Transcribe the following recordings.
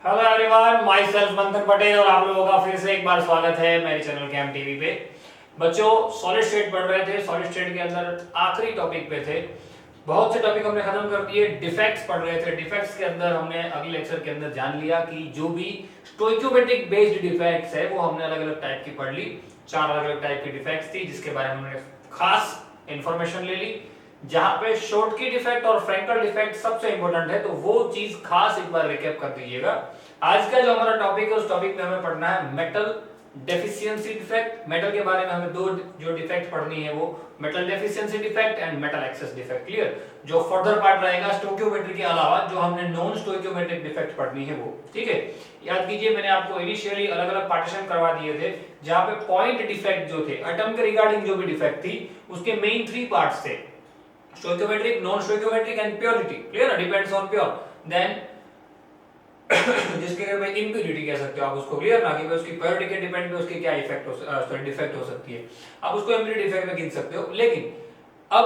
Hello everyone, my self मंथन पटेल और आप लोगों का फिर से एक बार स्वागत है मेरे चैनल कैम टीवी पे। बच्चों, सॉलिड स्टेट पढ़ रहे थे। सॉलिड स्टेट के अंदर आखिरी टॉपिक पे थे। बहुत से टॉपिक हमने खत्म कर दिए। डिफेक्ट्स पढ़ रहे थे। डिफेक्ट्स के अंदर हमने अगले लेक्चर के अंदर जान लिया कि जो भी स्टोइकियोमेट्रिक बेस्ड डिफेक्ट्स है वो हमने अलग अलग टाइप की पढ़ ली। 4 अलग अलग टाइप की डिफेक्ट्स थी जिसके बारे में हमने खास इंफॉर्मेशन ले ली। जहां पे शॉर्टकी डिफेक्ट और फ्रैंकल डिफेक्ट सबसे इंपॉर्टेंट है, तो वो चीज खास एक बार रिकैप कर दीजिएगा। आज का जो हमारा टॉपिक है उस टॉपिक में हमें पढ़ना है मेटल डेफिशिएंसी डिफेक्ट। मेटल के बारे में हमें दो जो डिफेक्ट पढ़नी है वो metal deficiency defect and metal access defect. Clear? जो फर्दर पार्ट रहेगा स्टोइकियोमेट्री के अलावा जो हमने नॉन स्टोइकियोमेट्रिक डिफेक्ट पढ़नी है वो। ठीक है, याद कीजिए मैंने आपको इनिशियली अलग अलग पार्टीशन करवा दिए थे जहां पे पॉइंट डिफेक्ट जो थे, एटम के रिगार्डिंग जो भी डिफेक्ट थी उसके मेन 3 पार्ट्स थे: stoichiometric, non-stoichiometric and purity. Clear? Depends on pure. Then जिसके में impurity कह सकते हो आप उसको। क्लियर ना कि उसकी प्योरिटी के डिपेंड पे उसकी क्या इफेक्ट हो डिफेक्ट हो सकती है, आप उसको impurity डिफेक्ट में गिन सकते हो। लेकिन अब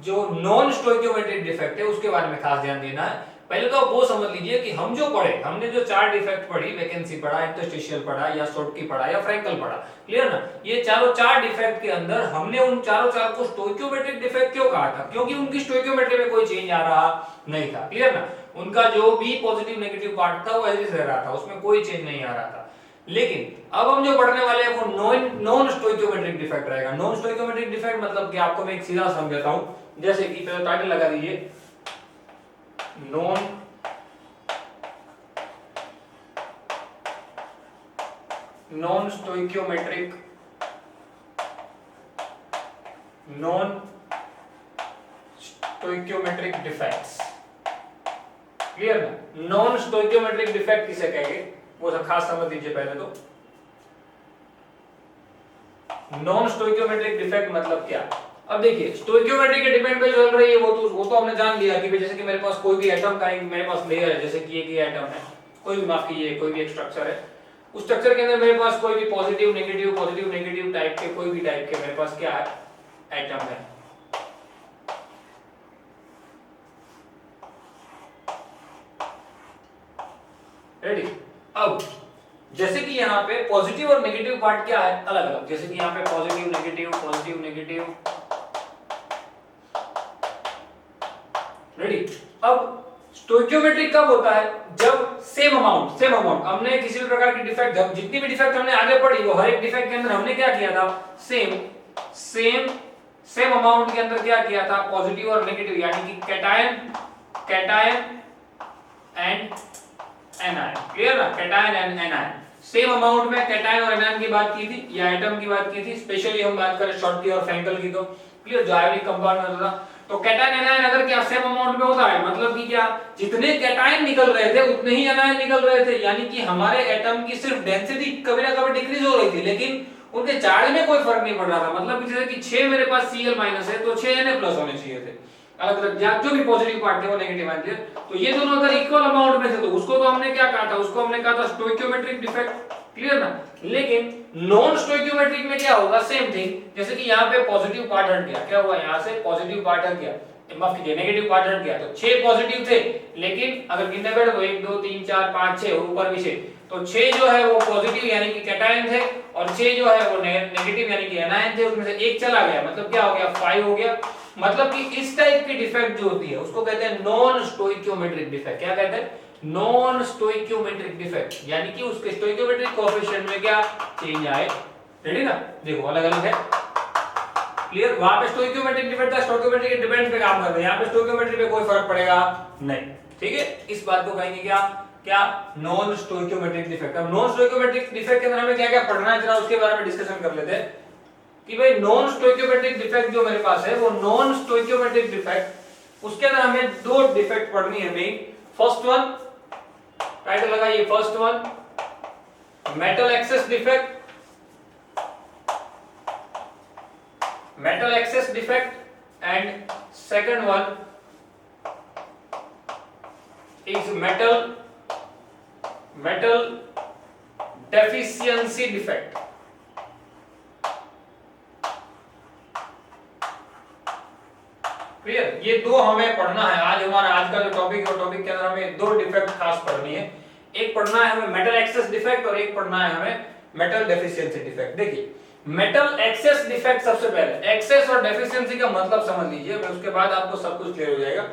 जो नॉन स्टोइकियोमेट्रिक डिफेक्ट है उसके बारे में खास ध्यान देना है। पहले तो आप वो समझ लीजिए कि हम जो पढ़े, हमने जो 4 डिफेक्ट पढ़ी, वैकेंसी पढ़ा, इंटरस्टिशियल पढ़ा या शॉर्टकी पढ़ा या फ्रैंकल पढ़ा। क्लियर ना? ये चारों 4 डिफेक्ट के अंदर हमने उन चारों 4 को स्टोइकियोमेट्रिक डिफेक्ट क्यों कहा था? क्योंकि उनकी स्टोइकियोमेट्री में कोई चेंज आ रहा नहीं था। क्लियर ना? उनका जो भी पॉजिटिव नेगेटिव पार्ट था वो ऐसे रह रहा था, उसमें कोई चेंज नहीं आ रहा था। लेकिन अब हम जो पढ़ने वाले हैं वो नॉन स्टोइकियोमेट्रिक डिफेक्ट रहेगा। नॉन स्टोइकियोमेट्रिक डिफेक्ट मतलब कि आपको मैं एक सीधा समझाता हूं। जैसे कि पहले टाइटल लगा दीजिए, non non stoichiometric defects. Clear ना? नॉन स्टोइकियोमेट्रिक डिफेक्ट किसे कहेंगे वो खास समझ लीजिए। पहले तो नॉन स्टोइकियोमेट्रिक डिफेक्ट मतलब क्या? अब देखिए, स्टोइकियोमेट्री के डिपेंड पे चल रही है वो तो हमने जान लिया कि जैसे कि मेरे पास कोई भी एटम का मेरे पास लेयर है, जैसे कि ये एटम है, कोई भी माफ कीजिए कोई भी एक स्ट्रक्चर है। उस स्ट्रक्चर के अंदर मेरे पास कोई भी पॉजिटिव नेगेटिव टाइप के कोई भी टाइप के मेरे पास क्या है, एटम है। रेडी? अब जैसे कि यहाँ पे पॉजिटिव और नेगेटिव पार्ट क्या है, अलग अलग। जैसे कि यहाँ पे पॉजिटिव नेगेटिव। रेडी? अब स्टोइकियोमेट्री कब होता है? जब सेम अमाउंट हमने किसी भी प्रकार की डिफेक्ट, जब जितनी भी डिफेक्ट हमने आगे पढ़ी वो हर एक डिफेक्ट के अंदर हमने क्या किया था, सेम अमाउंट के अंदर क्या किया था, पॉजिटिव और नेगेटिव, यानी कि कैटायन एंड एनायन। क्लियर ना? Cation and anion same amount में कैटायन और एनायन की बात की थी या एटम की बात की थी। स्पेशली हम बात करें शॉर्टकी और फ्रैंकल की तो क्लियर, जो आयोनिक कंपाउंड में होता था। तो कैटायन एनायन अगर क्या सेम अमाउंट में होता है, मतलब कि क्या जितने कैटायन निकल रहे थे उतने ही एनायन निकल रहे थे, यानी कि हमारे एटम की सिर्फ डेंसिटी कभी ना कभी डिक्रीज हो रही थी लेकिन उनके चार्ज में कोई फर्क नहीं पड़ रहा था। मतलब जैसे कि 6 मेरे पास Cl- है तो 6 Na+ होने चाहिए थे। अलग अलग जो भी पॉजिटिव पार्ट थे वो नेगेटिव आए थे, तो ये दोनों अगर इक्वल अमाउंट में थे तो उसको तो हमने क्या कहा था, उसको हमने कहा था स्टोइकियोमेट्रिक डिफेक्ट। क्लियर ना? लेकिन नॉन स्टोइकियोमेट्रिक में क्या होगा, सेम थिंग। जैसे कि यहाँ पे पॉजिटिव पार्ट हट गया, क्या हुआ, यहाँ से पॉजिटिव पार्ट हट गया, माफ कीजिए नेगेटिव पार्ट हट गया, तो 6 पॉजिटिव थे। लेकिन अगर गिनने बैठो तो 1 2 3 4 5 6 ऊपर भी 6, तो 6 जो है वो पॉजिटिव यानी कि कैटायन थे और 6 जो है वो नेगेटिव यानी कि एनायन थे। उसमें से एक चला गया, मतलब क्या हो गया, 5 हो गया। मतलब कि इस टाइप की डिफेक्ट जो होती है उसको कहते हैं नॉन स्टोइकियोमेट्रिक डिफेक्ट। क्या कहते हैं? नॉन स्टोइकियोमेट्रिक डिफेक्ट, यानी कि उसके स्टोइकियोमेट्रिक कोएफिशिएंट में क्या चेंज आए। रेडी ना? देखो अलग अलग है। क्लियर? वहां पे स्टोइकियोमेट्रिक डिफेक्ट था, स्टोइकियोमेट्री के डिपेंड पे काम कर रहे हैं, यहाँ पे स्टोइकियोमेट्री पे कोई फर्क पड़ेगा नहीं। ठीक है, इस बात को कहेंगे क्या नॉन स्टोइकियोमेट्रिक डिफेक्ट। अब नॉन स्टोइकियोमेट्रिक डिफेक्ट के अंदर हमें क्या क्या पढ़ना है, जरा उसके बारे में डिस्कशन कर लेते हैं कि भाई नॉन स्टोइकियोमेट्रिक डिफेक्ट जो मेरे पास है वो नॉन स्टोइकियोमेट्रिक डिफेक्ट, उसके अंदर हमें 2 डिफेक्ट पढ़नी है मेन। फर्स्ट वन, टाइटल लगाइए, first one metal access defect, and second one is metal deficiency defect. Clear? ये 2 हमें पढ़ना है आज। हमारा आज का जो टॉपिक है टॉपिक के अंदर हमें 2 डिफेक्ट खास पढ़नी है। एक पढ़ना है हमें मेटल एक्सेस डिफेक्ट और एक पढ़ना है हमें मेटल डेफिशिएंसी डिफेक्ट। देखिए मेटल एक्सेस डिफेक्ट, सबसे पहले एक्सेस और डेफिशिएंसी का मतलब समझ लीजिए, फिर उसके बाद आपको सब कुछ क्लियर हो जाएगा।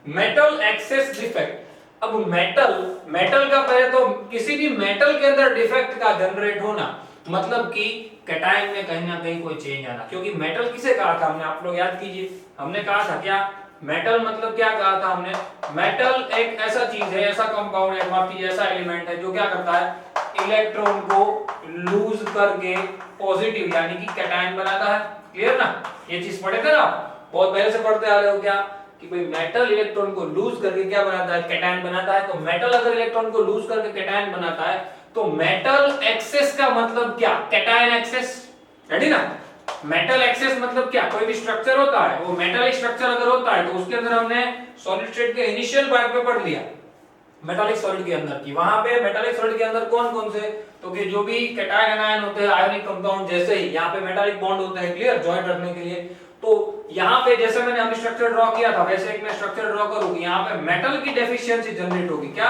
मेटल एक्सेस डिफेक्ट, अब मेटल का पहले तो किसी भी मेटल के अंदर डिफेक्ट का जनरेट होना मतलब कि कैटायन में कहीं ना कहीं कोई चेंज आना, क्योंकि मेटल किसे कहा था हमने, आप लोग याद कीजिए, हमने कहा था क्या मेटल मतलब क्या कहा था हमने, मेटल एक ऐसा चीज है, ऐसा कंपाउंड है, माफ कीजिए ऐसा एलिमेंट है जो क्या करता है इलेक्ट्रॉन को लूज करके पॉजिटिव यानी कि कैटायन बनाता है। क्लियर ना, ये चीज पढ़े थे ना, बहुत पहले से पढ़ते आ रहे हो क्या कि भाई मेटल इलेक्ट्रॉन को लूज करके क्या बनाता है, कैटायन बनाता है। तो मेटल अगर इलेक्ट्रॉन को लूज करके कैटायन बनाता है तो मेटल एक्सेस का मतलब क्या, कैटायन एक्सेस। रेडी ना, मेटल एक्सेस मतलब क्या, कोई भी स्ट्रक्चर होता है, वो मेटालिक स्ट्रक्चर अगर होता है तो उसके अंदर हमने सॉलिड स्टेट के इनिशियल पार्ट पे पढ़ लिया मेटालिक सॉलिड के अंदर की, वहां पे मेटालिक सॉलिड के अंदर कौन कौन से, तो कि जो भी कैटायन एनायन होते हैं आयोनिक कंपाउंड, जैसे ही यहाँ पे मेटालिक बॉन्ड होते हैं, क्लियर, जॉइंट रखने के लिए। तो यहाँ पे जैसे मैंने अभी स्ट्रक्चर ड्रॉ किया था वैसे एक मैं स्ट्रक्चर ड्रॉ करूंगी, यहाँ पे मेटल की डेफिशिएंसी जनरेट होगी। क्या,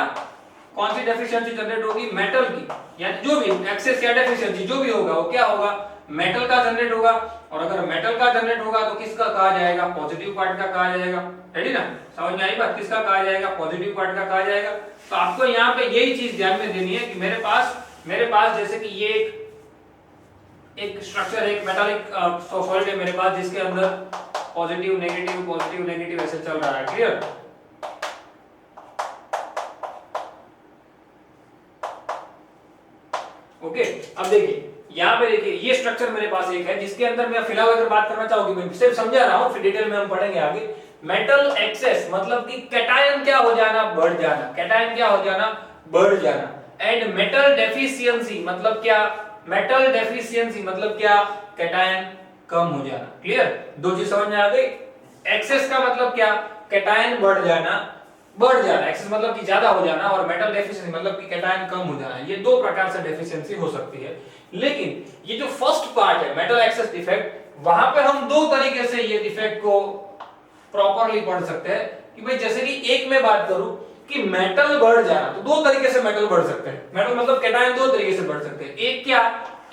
कौन सी डेफिशिएंसी जनरेट होगी, मेटल की, यानी जो भी एक्सेस या डेफिशिएंसी जो भी होगा वो क्या होगा, मेटल का जनरेट होगा। और अगर मेटल का जनरेट होगा तो किसका कहा जाएगा, पॉजिटिव पार्ट का कहा जाएगा। रेडी ना, समझ में आई बात, किसका कहा जाएगा, पॉजिटिव पार्ट का कहा जाएगा। तो आपको यहाँ पे यही चीज ध्यान में देनी है कि मेरे पास जैसे कि ये एक स्ट्रक्चर, एक मेटालिक सॉलिड है मेरे पास जिसके अंदर पॉजिटिव नेगेटिव ऐसे चल रहा है। Clear, okay. अब देखिए यहाँ पे देखिए ये स्ट्रक्चर मेरे पास एक है जिसके अंदर मैं फिलहाल अगर बात करना चाहूंगी, मैं सिर्फ समझा रहा हूं, फिर डिटेल में हम पढ़ेंगे आगे। मेटल एक्सेस मतलब कि कैटायन क्या हो जाना, बढ़ जाना, कैटायन क्या हो जाना, बढ़ जाना। एंड मेटल डेफिशिएंसी मतलब क्या, मेटल डेफिशिएंसी मतलब क्या, कैटायन कम हो जाना। क्लियर, दो चीज समझ में आ गई। एक्सेस का मतलब क्या, कैटायन बढ़ जाना, एक्सेस मतलब कि ज्यादा हो जाना, और मेटल डेफिशिएंसी मतलब कि कैटायन कम हो जाना। ये दो प्रकार से डेफिशिएंसी हो सकती है। लेकिन ये जो फर्स्ट पार्ट है मेटल एक्सेस डिफेक्ट, वहां पे हम दो तरीके से ये डिफेक्ट को प्रॉपरली पढ़ सकते हैं कि भाई जैसे कि एक में बात करूं कि मेटल बढ़ जाना, तो दो तरीके से मेटल बढ़ सकते हैं। मेटल मतलब कैटायन दो तरीके से बढ़ सकते हैं। एक क्या,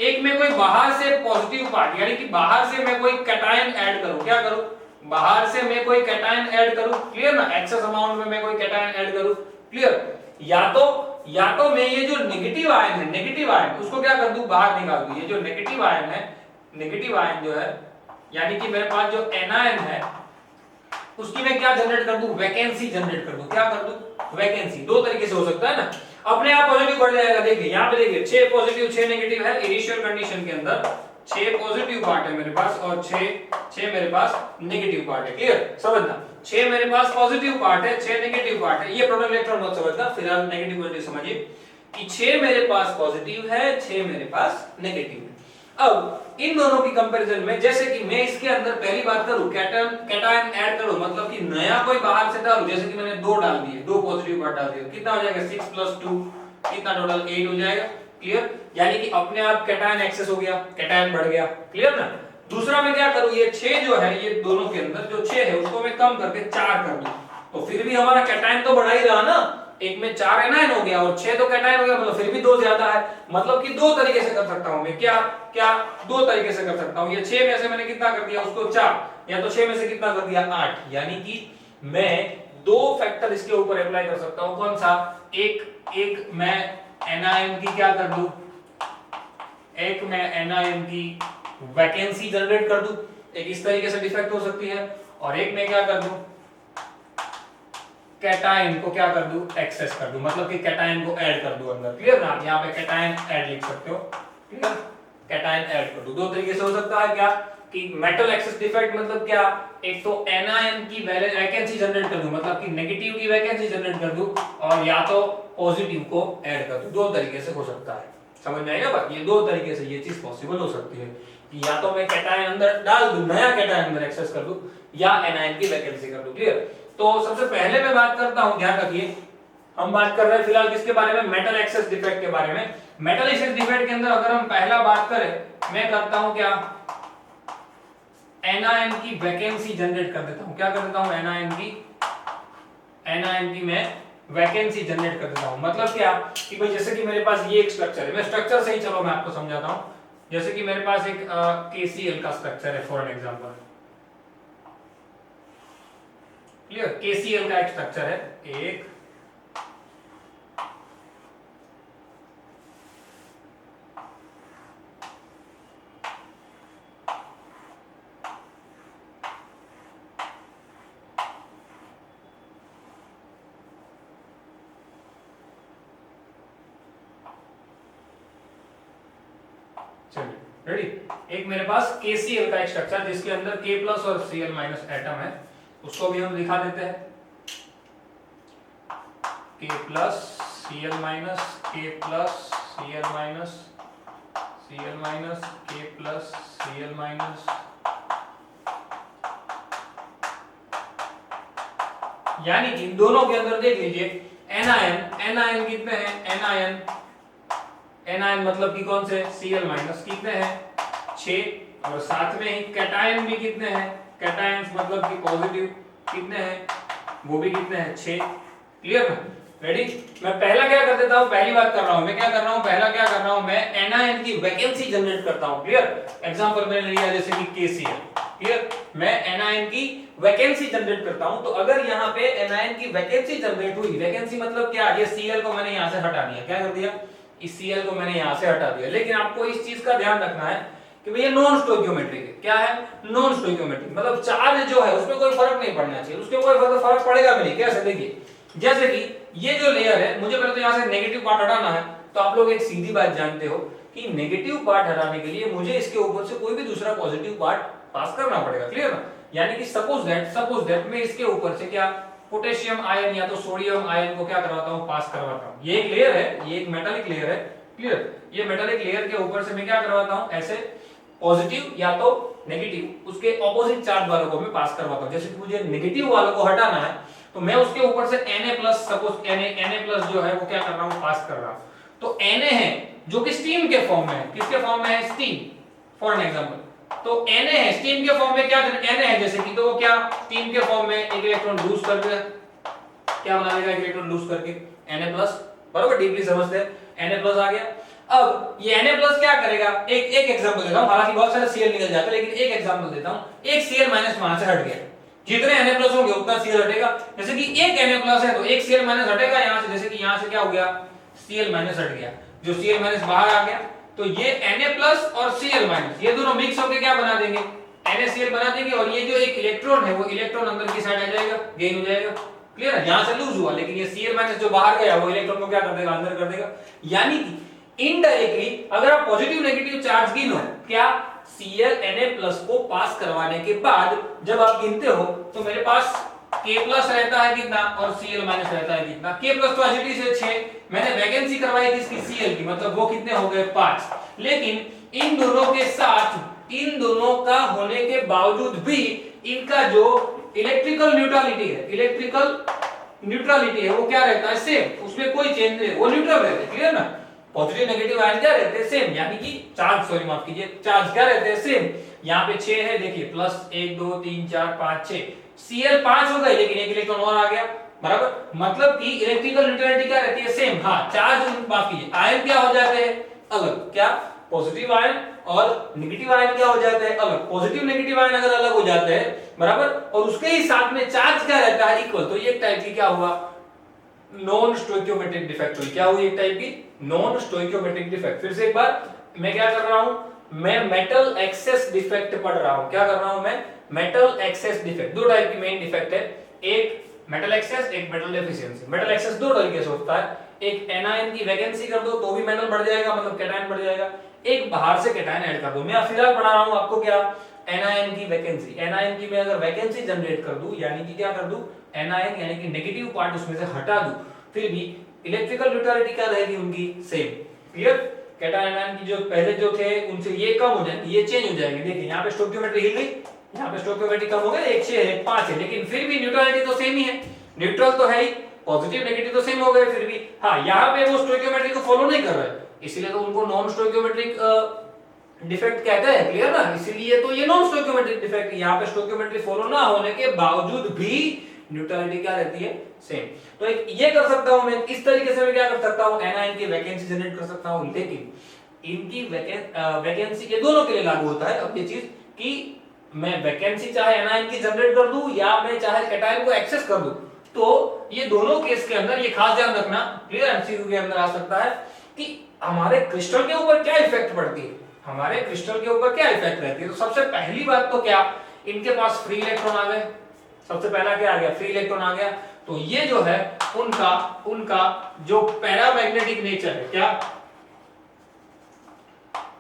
एक में कोई बाहर से पॉजिटिव पार्ट यानी कि बाहर से मैं कोई कैटायन ऐड करूं, क्या करूं, बाहर से मैं कोई कैटायन ऐड करूं। क्लियर ना, एक्सेस अमाउंट में मैं कोई कैटायन ऐड करूं। क्लियर, या तो मैं ये जो नेगेटिव आयन है, नेगेटिव आयन उसको क्या कर दूं, बाहर निकाल दूं। ये जो नेगेटिव आयन है, नेगेटिव आयन जो है यानी कि मेरे पास जो एनायन है उसकी मैं क्या जनरेट कर दूं, वैकेंसी जनरेट कर दूं। क्या कर दूं, वैकेंसी। दो तरीके से हो सकता है ना, अपने आप पॉजिटिव बढ़ जाएगा। देखिए यहाँ पे देखिए 6 पॉजिटिव 6 नेगेटिव है इनिशियल कंडीशन के अंदर, 6 पॉजिटिव पार्ट है मेरे पास और 6 मेरे पास नेगेटिव पार्ट है। क्लियर, समझना, 6 मेरे पास पॉजिटिव पार्ट है, 6 नेगेटिव पार्ट है। ये प्रोटॉन इलेक्ट्रॉन मत समझना, फिलहाल नेगेटिव पॉजिटिव समझिए कि 6 मेरे पास पॉजिटिव है, 6 मेरे पास नेगेटिव है। अब इन दोनों की कंपैरिजन में जैसे कि मैं इसके अंदर पहली बात करूं कैटायन ऐड करूं, मतलब कि नया कोई बाहर से डालूं, जैसे कि मैंने 2 डाल दिए, 2 पॉजिटिव पार्ट डाल दिए, कितना हो जाएगा 6 + 2 कितना, टोटल 8 हो जाएगा। क्लियर, यानी कि अपने आप कैटायन एक्सेस हो गया, कैटायन बढ़ गया। क्लियर ना, दूसरा मैं क्या करूं, ये 6 जो है, ये दोनों के अंदर जो 6 है उसको मैं कम करके 4 कर दूं, तो फिर भी हमारा कैटायन तो बढ़ा ही रहा ना, एक में 4 एनायन हो गया और 6 तो कैटायन हो गया, मतलब फिर भी 2 ज्यादा है। मतलब कि दो तरीके से कर सकता हूं मैं, क्या दो तरीके से कर सकता हूं। ये 6 में से मैंने कितना कर दिया, उसको 4, या तो 6 में से कितना कर दिया, 8, यानी कि मैं दो फैक्टर इसके ऊपर अप्लाई कर सकता हूं। कौन सा, एक मैं एनायन की क्या कर दूं, एक मैं एनायन की वैकेंसी जनरेट कर दूं, एक इस तरीके से डिफेक्ट हो सकती है, और एक मैं क्या कर दूं, कैटायन को क्या कर दूं, एक्सेस कर दूं, मतलब कि कैटायन को ऐड कर दूं अंदर। क्लियर ना, आप यहां पे कैटायन ऐड लिख सकते हो। क्लियर, कैटायन ऐड कर दूं, दो तरीके से हो सकता है। क्या कि मेटल एक्सेस डिफेक्ट मतलब क्या, एक तो एनायन की वैकेंसी जनरेट कर दूं, मतलब कि नेगेटिव की वैकेंसी जनरेट कर दूं, और या तो पॉजिटिव को ऐड कर दूं। दो तरीके से हो सकता है, समझ में आएगा बात, ये दो तरीके से ये चीज पॉसिबल हो सकती है कि या तो मैं कैटायन अंदर डाल दूं, नया कैटायन अंदर एक्सेस कर दूं, या एनायन की वैकेंसी कर दूं। क्लियर, तो सबसे पहले मैं बात करता हूं, ध्यान रखिए हम बात कर रहे हैं फिलहाल किसके बारे में, मेटल एक्सेस डिफेक्ट के बारे में। मेटल एक्सेस डिफेक्ट के अंदर अगर हम पहला बात करें, मैं करता हूं क्या, एनायन की वैकेंसी जनरेट कर देता हूं। क्या कर देता हूं, एनायन की मैं वैकेंसी जनरेट कर देता हूं। मतलब क्या कि भाई जैसे कि मेरे पास ये एक स्ट्रक्चर है, मैं स्ट्रक्चर से ही चलो मैं आपको समझाता हूं। जैसे कि मेरे पास एक KCl का स्ट्रक्चर है for an example, clear, KCl का एक स्ट्रक्चर है एक, चलिए रेडी, एक मेरे पास KCl का एक स्ट्रक्चर जिसके अंदर K प्लस और Cl माइनस एटम है, उसको भी हम दिखा देते हैं, K plus Cl minus, K plus Cl minus, Cl minus, K plus Cl minus, यानी कि इन दोनों के अंदर देख लीजिए एनायन कितने हैं, एनायन मतलब कि कौन से, Cl माइनस कितने हैं 6, और साथ में ही कैटायन भी कितने हैं, कैटायंस मतलब कि पॉजिटिव कितने हैं, वो भी कितने हैं 6, क्लियर ना, रेडी। मैं पहला क्या कर देता हूं, पहली बात कर रहा हूं, मैं क्या कर रहा हूं, पहला क्या कर रहा हूं, मैं एनायन की वैकेंसी जनरेट करता हूं, क्लियर। एग्जांपल मैंने लिया जैसे कि KCl, क्लियर, मैं एनायन की वैकेंसी जनरेट करता हूं। तो अगर यहां पे एनायन की वैकेंसी जनरेट हुई, वैकेंसी मतलब क्या, ये Cl को मैंने यहां से हटा दिया, क्या कर दिया, इस Cl को मैंने यहां से हटा दिया, लेकिन आपको इस चीज का ध्यान रखना है कि भैया नॉन स्टोइकियोमेट्रिक है, क्या है, नॉन स्टोइकियोमेट्रिक, मतलब चार्ज जो है उसमें कोई फर्क नहीं पड़ना चाहिए, उसके कोई फर्क पड़ेगा भी नहीं, कैसे, देखिए जैसे कि ये जो लेयर है, मुझे पहले तो यहां से नेगेटिव पार्ट हटाना है, तो आप लोग एक सीधी बात जानते हो कि नेगेटिव पार्ट हटाने के लिए मुझे इसके ऊपर से कोई भी दूसरा पॉजिटिव पार्ट पास करना पड़ेगा, क्लियर ना, यानी कि सपोज दैट मैं इसके ऊपर से क्या पोटेशियम आयन या तो सोडियम आयन को क्या करवाता हूं, पास करवाता हूं। ये एक लेयर है, ये एक मेटालिक लेयर है, क्लियर, ये मेटालिक लेयर के ऊपर से मैं क्या करवाता हूं, ऐसे पॉजिटिव या तो नेगेटिव उसके ऑपोजिट चार्ज वालों को मैं पास करवाता हूं। जैसे कि मुझे नेगेटिव वालों को हटाना है तो मैं उसके ऊपर से Na+ सपोज Na+ जो है वो क्या कर रहा हूं, पास कर रहा हूं। तो Na है जो कि स्टीम के फॉर्म में है, किसके फॉर्म में है, स्टीम, फॉर एन एग्जांपल, तो Na है स्टीम के फॉर्म में, क्या Na है जैसे कि, तो वो क्या स्टीम के फॉर्म में एक इलेक्ट्रॉन लूज कर देगा, क्या बना देगा, एक इलेक्ट्रॉन लूज करके Na+, बराबर, डीपली समझते हैं, Na+ आ गया। अब ये Na+ क्या करेगा, एक एग्जांपल देता हूं, हालांकि बहुत सारे Cl निकल जाते हैं, लेकिन एक एग्जांपल देता हूं, एक Cl- वहां से हट गया, जितने Na+ होंगे उतना Cl हटेगा, जैसे कि एक Na+ है तो एक Cl- हटेगा यहां से, जैसे कि यहां से क्या हो गया, Cl- हट गया, जो Cl- बाहर आ गया, तो ये Na+ और Cl- ये दोनों मिक्स होकर क्या बना देंगे, NaCl बना देंगे, और ये जो एक इलेक्ट्रॉन है वो इलेक्ट्रॉन अंदर की साइड आ जाएगा, गेन हो जाएगा, क्लियर है, यहां से लूज हुआ, लेकिन ये Cl- जो बाहर गया वो इलेक्ट्रॉन को क्या कर देगा, अंदर कर देगा। यानी कि इनडायरेक्टली अगर आप पॉजिटिव नेगेटिव चार्ज गिनो, क्या Cl Na+ को पास करवाने के बाद जब आप गिनते हो तो मेरे पास K+ रहता है कितना और Cl- रहता है कितना, K+ तो एसिडिटी से 6, मैंने वैकेंसी करवाई किसकी, Cl की, मतलब वो कितने हो गए 5, लेकिन इन दोनों के साथ, इन दोनों का होने के बावजूद भी इनका जो इलेक्ट्रिकल न्यूट्रलिटी है वो क्या रहता है, सेम, उसमें कोई चेंज नहीं, वो न्यूट्रल रहते हैं, क्लियर ना, पॉजिटिव नेगेटिव आयन क्या रहते हैं, सेम, यानी कि चार्ज, सॉरी माफ कीजिए, चार्ज क्या रहते हैं, सेम। यहाँ पे 6 है, देखिए प्लस 1 2 3 4 5 6, Cl 5 हो गए, लेकिन एक इलेक्ट्रॉन और आ गया, बराबर, मतलब कि इलेक्ट्रिकल न्यूट्रलिटी क्या रहती है, सेम, हाँ, चार्ज माफ कीजिए, आयन क्या हो जाते हैं अलग, क्या पॉजिटिव आयन और नेगेटिव आयन क्या हो जाते हैं अलग, पॉजिटिव नेगेटिव आयन अगर अलग हो जाते हैं, बराबर, और उसके ही साथ में चार्ज क्या रहता है इक्वल, तो ये टाइप की क्या हुआ, नॉन स्टोइकियोमेट्रिक डिफेक्ट हुई, क्या हुई, एक टाइप की नॉन स्टोइकियोमेट्रिक डिफेक्ट। फिर से एक बार, मैं क्या कर रहा हूं, मैं मेटल एक्सेस डिफेक्ट पढ़ रहा हूं, क्या कर रहा हूं मैं, मेटल एक्सेस डिफेक्ट, दो टाइप की मेन डिफेक्ट है, एक मेटल एक्सेस, एक मेटल डेफिशिएंसी। मेटल एक्सेस दो तरीके से होता है, एक एनायन की वैकेंसी कर दो तो भी मेटल बढ़ जाएगा, मतलब कैटायन बढ़ जाएगा, एक बाहर से कैटायन ऐड कर दो। मैं फिलहाल पढ़ा रहा हूं आपको क्या, एनायन की वैकेंसी, एनायन की मैं अगर वैकेंसी जनरेट कर दूं, यानी कि क्या कर दूं, एनायन यानी कि नेगेटिव पार्ट उसमें से हटा दूं, फिर भी इलेक्ट्रिकल न्यूट्रलिटी क्या रहेगी उनकी, सेम, क्लियर। कैटायन आयन की जो पहले जो थे उनसे ये कम हो जाएंगे, ये चेंज हो जाएंगे, देखिए यहाँ पे स्टोइकियोमेट्री हिल गई, यहाँ पे स्टोइकियोमेट्री कम हो गया, 1 6 है 5 है, लेकिन फिर भी न्यूट्रलिटी तो सेम ही है, न्यूट्रल तो है ही, पॉजिटिव नेगेटिव तो सेम हो गए, फिर भी हाँ यहाँ पे वो स्टोइकियोमेट्री को फॉलो नहीं कर रहे, इसीलिए तो उनको नॉन स्टोइकियोमेट्रिक डिफेक्ट कहते हैं, क्लियर ना, इसीलिए तो ये नॉन स्टोइकियोमेट्रिक डिफेक्ट, यहाँ पे स्टोइकियोमेट्री फॉलो ना होने के बावजूद भी न्यूट्रलिटी क्या रहती है, सेम। तो एक ये कर सकता हूं मैं, इस तरीके से मैं क्या कर सकता हूं, एनायन की वैकेंसी जनरेट कर सकता हूं, लेकिन इनकी वैकेंसी ये दोनों के लिए लागू होता है। अब ये चीज कि मैं वैकेंसी चाहे एनायन की जनरेट कर दूं या मैं चाहे कैटायन को एक्सेस कर दूं, तो ये दोनों केस के अंदर ये खास ध्यान रखना, क्लियर, एमसीक्यू के अंदर आ सकता है कि हमारे क्रिस्टल के ऊपर क्या इफेक्ट पड़ती है, हमारे क्रिस्टल के ऊपर क्या इफेक्ट रहती है। तो सबसे पहली बात तो क्या, इनके पास फ्री इलेक्ट्रॉन आ गए, सबसे पहला क्या आ गया, फ्री इलेक्ट्रॉन आ गया। तो ये जो है उनका जो पैरामैग्नेटिक नेचर है, क्या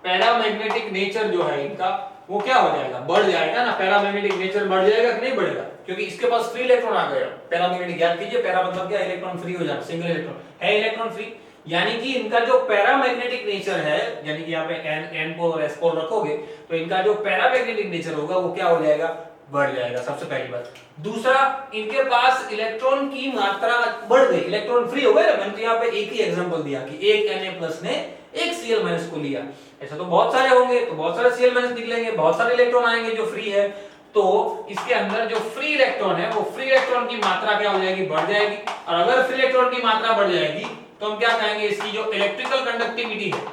पैरामैग्नेटिक नेचर जो है इनका, वो क्या हो जाएगा, बढ़ जाएगा ना। पैरामैग्नेटिक नेचर बढ़ जाएगा कि नहीं बढ़ेगा, क्योंकि इसके पास फ्री इलेक्ट्रॉन आ गया। पैरामैग्नेटिक याद कीजिए, पैरा मतलब क्या, इलेक्ट्रॉन फ्री हो जाना, सिंगल इलेक्ट्रॉन है, इलेक्ट्रॉन फ्री, यानी कि इनका जो पैरामैग्नेटिक नेचर है, यानी कि यहाँ पे n पोल और s पोल रखोगे तो इनका जो पैरामैग्नेटिक नेचर होगा वो क्या हो जाएगा, बढ़ जाएगा, सबसे पहली बात। दूसरा, इनके पास इलेक्ट्रॉन की मात्रा बढ़ गई, इलेक्ट्रॉन फ्री हो गए ना। मैंने तो यहाँ पे एक ही एग्जांपल दिया कि एक Na+ ने एक Cl- को लिया, ऐसा तो बहुत सारे होंगे, तो बहुत सारे Cl- निकलेंगे, बहुत सारे इलेक्ट्रॉन आएंगे जो फ्री है, तो इसके अंदर जो फ्री इलेक्ट्रॉन है वो फ्री इलेक्ट्रॉन की मात्रा क्या हो जाएगी, बढ़ जाएगी। और अगर फ्री इलेक्ट्रॉन की मात्रा बढ़ जाएगी तो हम क्या कहेंगे, इसकी जो इलेक्ट्रिकल कंडक्टिविटी है,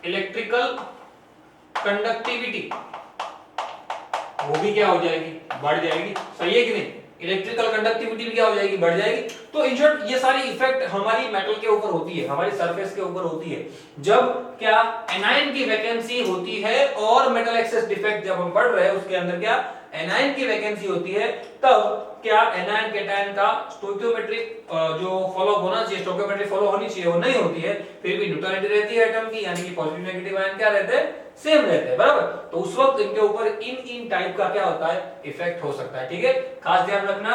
इलेक्ट्रिकल कंडक्टिविटी वो भी क्या हो जाएगी, बढ़ जाएगी। सही है कि नहीं, इलेक्ट्रिकल कंडक्टिविटी भी क्या हो जाएगी, बढ़ जाएगी। तो इन शॉर्ट ये सारी इफेक्ट हमारी मेटल के ऊपर होती है, हमारी सरफेस के ऊपर होती है, जब क्या एनायन की वैकेंसी होती है और मेटल एक्सेस डिफेक्ट जब हम पढ़ रहे हैं उसके अंदर क्या एनायन की वैकेंसी होती है, तब क्या एनायन कैटायन का स्टोइकियोमेट्रिक जो फॉलो होना चाहिए, स्टोइकियोमेट्री फॉलो होनी चाहिए, वो नहीं होती है, फिर भी न्यूट्रलिटी रहती है एटम की, यानी कि पॉजिटिव नेगेटिव आयन क्या रहते हैं, सेम रहते हैं, बराबर। तो उस वक्त इनके ऊपर इन टाइप का क्या होता है, इफेक्ट हो सकता है, ठीक है। खास ध्यान रखना,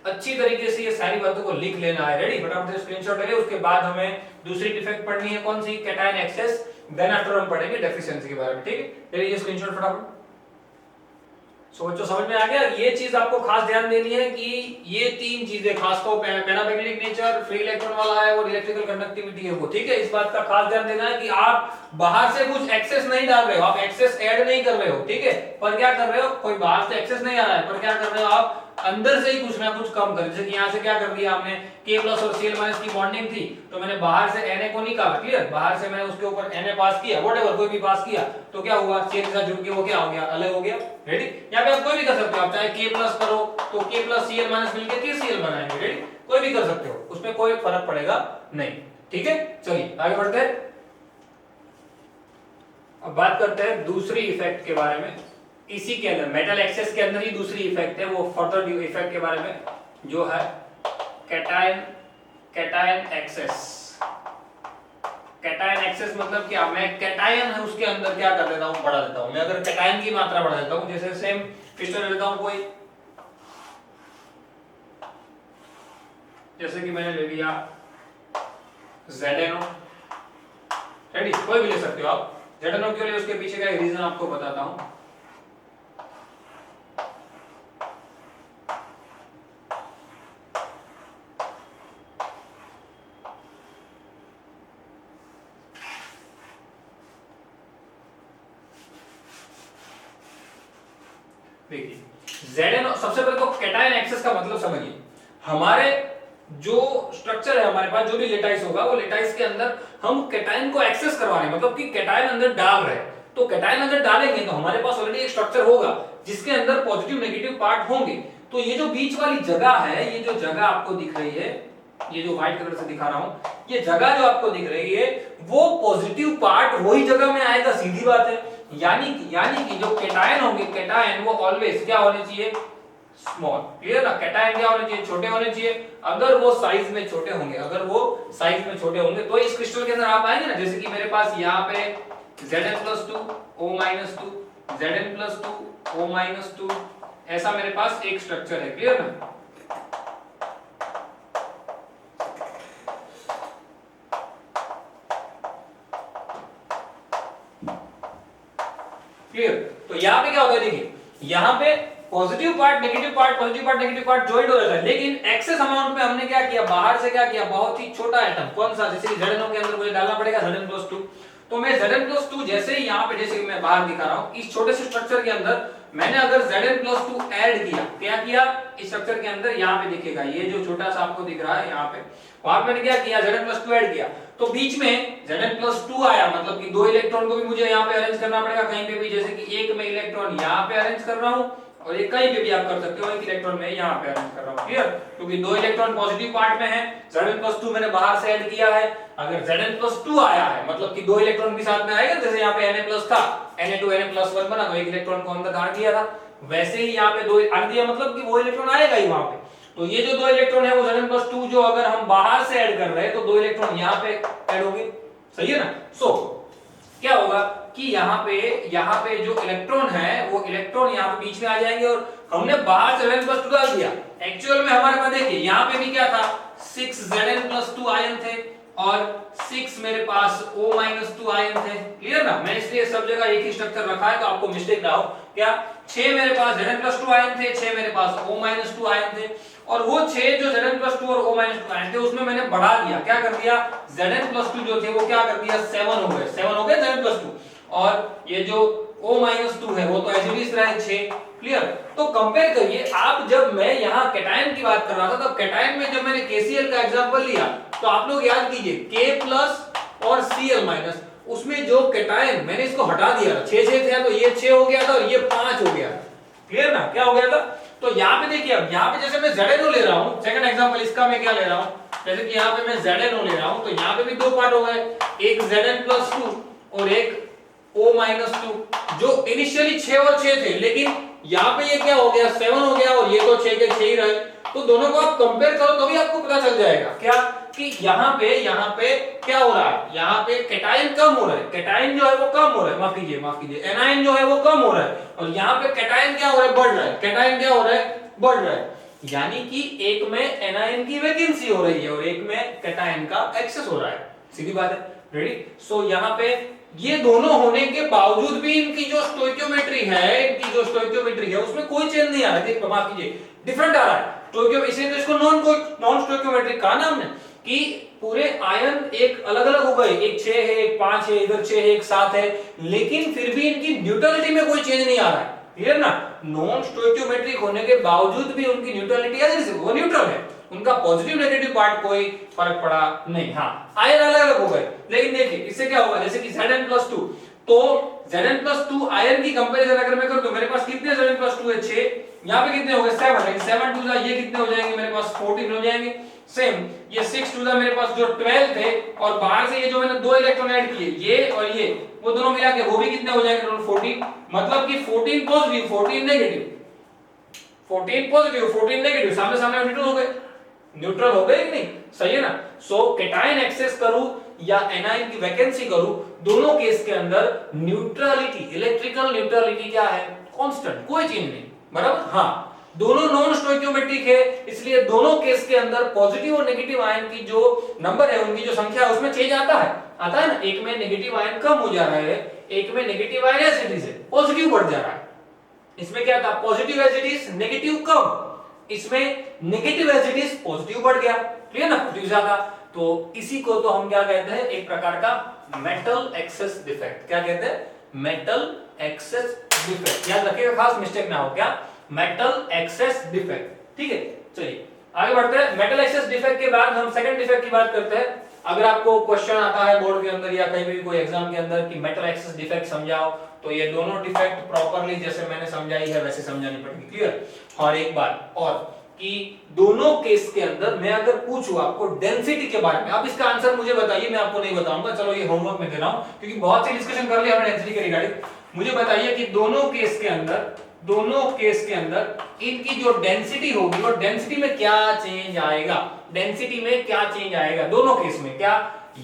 अच्छी तरीके से ये सारी बातों को लिख लेना है, रेडी, फटाफट से स्क्रीनशॉट ले ले। उसके बाद हमें दूसरी डिफेक्ट पढ़नी है, कौन सी, कैटायन एक्सेस, देन आफ्टर हम पढ़ेंगे डेफिशिएंसी के बारे में, ठीक है। ले लीजिए स्क्रीनशॉट फटाफट। सोचो समझ में आ गया। ये चीज आपको खास ध्यान देनी है कि ये तीन चीजें, खासकर पैरामैग्नेटिक नेचर, फ्री इलेक्ट्रॉन वाला है और इलेक्ट्रिकल कंडक्टिविटी है वो, ठीक है। इस बात का खास ध्यान देना है कि आप बाहर से कुछ एक्सेस नहीं डाल रहे हो, आप एक्सेस ऐड नहीं कर रहे हो, ठीक है। पर क्या कर रहे हो, कोई बाहर से एक्सेस नहीं आ रहा है, पर क्या कर रहे हो आप अंदर से ही कुछ ना कुछ कम कर, जैसे कि यहाँ से क्या कर दिया हमने, K+ और Cl- की बॉन्डिंग थी, तो मैंने बाहर से Na को निकाला, क्लियर, बाहर से मैंने उसके ऊपर Na पास किया, व्हाटएवर कोई भी पास किया, तो क्या हुआ, Cl के साथ जुड़ के वो क्या हो गया, अलग हो गया, रेडी। यहाँ पे आप कोई भी कर सकते हो, आप चाहे K+ करो तो K+ Cl- मिलके KCl बनाएंगे, रेडी, कोई भी कर सकते हो, उसमें कोई फर्क पड़ेगा नहीं, ठीक है। चलिए आगे बढ़ते हैं, अब बात करते हैं दूसरी इफेक्ट के बारे में। इसी के अंदर मेटल एक्सेस के अंदर ही दूसरी इफेक्ट है, वो फर्दर इफेक्ट के बारे में जो है कैटायन एक्सेस। कैटायन एक्सेस मतलब क्या, मैं कैटायन है उसके अंदर क्या कर देता हूं, बढ़ा देता हूं। मैं अगर कैटायन की मात्रा बढ़ा देता हूं, जैसे सेम क्रिस्टल लेता हूं कोई, जैसे कि मैंने ले लिया ZnO, रेडी, कोई भी ले सकते हो आप। ZnO क्यों ले, उसके पीछे का रीजन आपको बताता हूं। देखिए ZnO, सबसे पहले तो कैटायन एक्सेस का मतलब समझिए। हमारे जो स्ट्रक्चर है, हमारे पास जो भी लेटाइस होगा, वो लेटाइस के अंदर हम कैटायन को एक्सेस करवा रहे हैं, मतलब कि कैटायन अंदर डाल रहे हैं। तो कैटायन अंदर डालेंगे तो हमारे पास ऑलरेडी एक स्ट्रक्चर होगा जिसके अंदर पॉजिटिव नेगेटिव पार्ट होंगे। तो ये जो बीच वाली जगह है, ये जो जगह आपको दिख रही है, ये जो व्हाइट कलर से दिखा रहा हूं, ये जगह जो आपको दिख रही है, वो पॉजिटिव पार्ट वही जगह में आएगा, सीधी बात है। यानी कि जो कैटायन होंगे, कैटायन वो ऑलवेज क्या होने चाहिए, स्मॉल, क्लियर ना। कैटायन क्या होने चाहिए, छोटे होने चाहिए। अगर वो साइज में छोटे होंगे, तो इस क्रिस्टल के अंदर आप आएंगे ना, जैसे कि मेरे पास यहाँ पे Zn+2 O-2, Zn+2 O-2, ऐसा मेरे पास एक स्ट्रक्चर है, क्लियर ना। क्लियर। तो यहाँ पे क्या होता है, देखिए यहाँ पे positive part negative part joint हो जाता है, लेकिन एक्सेस अमाउंट में हमने क्या किया, बाहर से क्या किया, बहुत ही छोटा एटम, कौन सा, जैसे कि ZnO के अंदर मुझे डालना पड़ेगा Zn+2, तो मैं Zn+2 जैसे ही यहाँ पे, जैसे मैं बाहर दिखा रहा हूँ, इस छोटे से स्ट्रक्चर के अंदर मैंने अगर Zn+2 ऐड किया, क्या किया इस स्ट्रक्चर के अंदर, यहाँ पे दिखेगा ये जो छोटा सा आपको दिख रहा है यहाँ पे, वहां मैंने क्या किया Zn+2 ऐड किया, तो बीच में Zn+2 आया, मतलब कि 2 इलेक्ट्रॉन को भी मुझे यहाँ पे अरेंज करना पड़ेगा कहीं पे भी, जैसे कि एक में इलेक्ट्रॉन यहाँ पे अरेंज कर रहा हूँ और ये कहीं पे भी आप कर सकते हो, एक इलेक्ट्रॉन में यहाँ पे अरेंज कर रहा हूँ, क्लियर, क्योंकि 2 इलेक्ट्रॉन पॉजिटिव पार्ट में है, Zn+2 मैंने बाहर से ऐड किया है, अगर Zn+2 आया है मतलब कि 2 इलेक्ट्रॉन के साथ में आएगा, जैसे यहाँ पे Na+ था, Na2 Na+1 बना, तो एक इलेक्ट्रॉन को अंदर गाड़ दिया था, वैसे ही यहाँ पे 2 अड़ दिया, मतलब कि वो इलेक्ट्रॉन आएगा ही वहां पे, तो ये जो 2 इलेक्ट्रॉन है वो Zn+2 जो अगर हम बाहर से ऐड कर रहे हैं तो 2 इलेक्ट्रॉन यहाँ पे ऐड होंगे, सही है ना। सो क्या होगा कि यहाँ पे जो इलेक्ट्रॉन है वो इलेक्ट्रॉन यहाँ पे बीच में आ जाएंगे, और हमने बाहर से Zn+2 डाल दिया, एक्चुअल में हमारे पास देखिए यहाँ पे भी क्या था 6 Zn+2 आयन थे और 6 मेरे पास O-2 आयन थे, क्लियर ना, मैं इसलिए सब जगह एक ही स्ट्रक्चर रखा है तो आपको मिस्टेक ना हो, क्या 6 मेरे पास Zn+2 आयन थे, 6 मेरे पास O-2 आयन थे, और वो 6 जो Zn+2 और O-2 आयन थे उसमें मैंने बढ़ा दिया, क्या कर दिया Zn+2 जो थे वो क्या कर दिया 7 हो गए Zn+2, और ये जो O-2 है वो तो एज इट इज रहे 6, क्लियर। तो कंपेयर करिए आप, जब मैं यहाँ कैटायन की बात कर रहा था तब कैटायन में जब मैंने KCl का एग्जांपल लिया तो आप लोग याद कीजिए K+ और Cl-, उसमें जो कैटायन मैंने इसको हटा दिया था, 6 थे तो ये 6 हो गया था और ये 5 हो गया, क्लियर ना, क्या हो गया था। तो यहाँ पे देखिए, अब यहाँ पे जैसे मैं ZnO ले रहा हूँ, सेकंड एग्जांपल इसका मैं क्या ले रहा हूँ, जैसे कि यहाँ पे मैं ZnO ले रहा हूँ तो यहाँ पे भी 2 पार्ट हो गए, एक Zn+2 और एक O-2, जो इनिशियली 6 और 6 थे, लेकिन यहाँ पे ये क्या हो गया 7 हो गया और ये तो 6 के 6 ही रहे, तो दोनों को आप कंपेयर करो तो भी आपको पता चल जाएगा क्या कि यहाँ पे क्या हो रहा है, यहाँ पे कैटायन कम हो रहा है, कैटायन जो है वो कम हो रहा है, माफ कीजिए एनायन जो है वो कम हो रहा है, और यहाँ पे कैटायन क्या हो रहा है बढ़ रहा है, कैटायन क्या हो रहा है बढ़ रहा है, यानी कि एक में एनायन की वैकेंसी हो रही है और एक में कैटायन का एक्सेस हो रहा है, सीधी बात है, रेडी। सो यहाँ पे ये दोनों होने के बावजूद भी इनकी जो स्टोइकियोमेट्री है उसमें कोई चेंज नहीं आ रहा है, माफ कीजिए डिफरेंट आ रहा है स्टोइकियो, इसलिए तो इसको नॉन स्टोइकियोमेट्री कहा ना हमने, कि पूरे आयन एक अलग अलग हो गए, एक 6 है एक 5 है, इधर 6 है एक 7 है, लेकिन फिर भी इनकी न्यूट्रलिटी में कोई चेंज नहीं आ रहा है, क्लियर ना, नॉन स्टोइकियोमेट्रिक होने के बावजूद भी उनकी न्यूट्रलिटी है, वो न्यूट्रल है, उनका पॉजिटिव नेगेटिव पार्ट कोई फर्क पड़ा नहीं, हाँ आयन अलग अलग हो गए, लेकिन देखिए इससे क्या होगा, जैसे कि Zn+2, तो Zn+2 आयन की कंपैरिजन अगर मैं करूं तो मेरे पास कितने Zn+2 है 6, यहाँ पे कितने हो गए 7 है, 7 टू ये कितने हो जाएंगे मेरे पास 14 हो जाएंगे, सेम ये 6 टू मेरे पास जो 12 थे, और बाहर से ये जो मैंने 2 इलेक्ट्रॉन ऐड किए ये और ये वो दोनों मिला के वो भी कितने हो जाएंगे टोटल 14, मतलब कि 14 पॉजिटिव 14 नेगेटिव, 14 पॉजिटिव 14 नेगेटिव, सामने सामने न्यूट्रल हो गए कि नहीं, सही है ना। सो कैटायन एक्सेस करूं या एनायन की वैकेंसी करूं, दोनों केस के अंदर न्यूट्रलिटी, इलेक्ट्रिकल न्यूट्रलिटी क्या है कांस्टेंट, कोई चेंज नहीं, बराबर, हाँ दोनों नॉन स्टोइकियोमेट्रिक है, इसलिए दोनों केस के अंदर पॉजिटिव और नेगेटिव आयन की जो नंबर है उनकी जो संख्या है उसमें चेंज आता है ना, एक में नेगेटिव आयन कम हो जा रहा है, एक में negative ion as it is है पॉजिटिव बढ़ जा रहा है, इसमें क्या था positive as it is negative कम, इसमें negative as it is positive बढ़ गया, क्लियर ना, पॉजिटिव ज्यादा, तो इसी को तो हम क्या कहते हैं, एक प्रकार का मेटल एक्सेस डिफेक्ट, क्या कहते हैं मेटल एक्सेस डिफेक्ट, याद रखिएगा खास मिस्टेक ना हो, क्या मेटल एक्सेस डिफेक्ट, ठीक है। चलिए आगे बढ़ते हैं, मेटल एक्सेस डिफेक्ट के बाद हम सेकंड डिफेक्ट की बात करते हैं। अगर आपको क्वेश्चन आता है बोर्ड के अंदर या कहीं भी कोई एग्जाम के अंदर कि मेटल एक्सेस डिफेक्ट समझाओ, तो ये दोनों डिफेक्ट प्रॉपर्ली जैसे मैंने समझाई है वैसे समझानी पड़ेगी, क्लियर। और एक बात और कि दोनों केस के अंदर मैं अगर पूछूं आपको डेंसिटी के बारे में, आप इसका आंसर मुझे बताइए, मैं आपको नहीं बताऊंगा, चलो ये होमवर्क में दे रहा हूं क्योंकि बहुत सी डिस्कशन कर लिया हमने डेंसिटी के रिगार्डिंग, मुझे बताइए कि दोनों केस के अंदर इनकी जो डेंसिटी होगी वो डेंसिटी में क्या चेंज आएगा, डेंसिटी में क्या चेंज आएगा दोनों केस में, क्या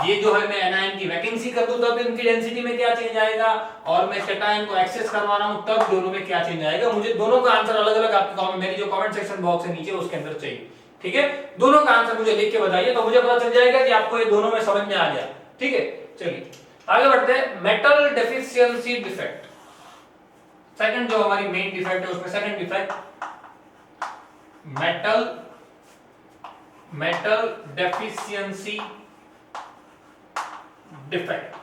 ये जो है मैं एनायन की वैकेंसी कर दूं तब इनकी डेंसिटी में क्या चेंज आएगा, और मैं कैटायन को एक्सेस करवा रहा हूं तब दोनों में क्या चेंज आएगा, मुझे दोनों का आंसर अलग अलग आपके कमेंट, मेरी जो कमेंट सेक्शन बॉक्स है नीचे उसके अंदर चाहिए, ठीक है, दोनों का आंसर मुझे लिख के बताइए तो मुझे पता चल जाएगा कि आपको ये दोनों में समझ में आ गया, ठीक है। चलिए आगे बढ़ते हैं, मेटल डेफिशिएंसी डिफेक्ट, सेकंड जो हमारी मेन डिफेक्ट है उसमें second defect metal deficiency defect.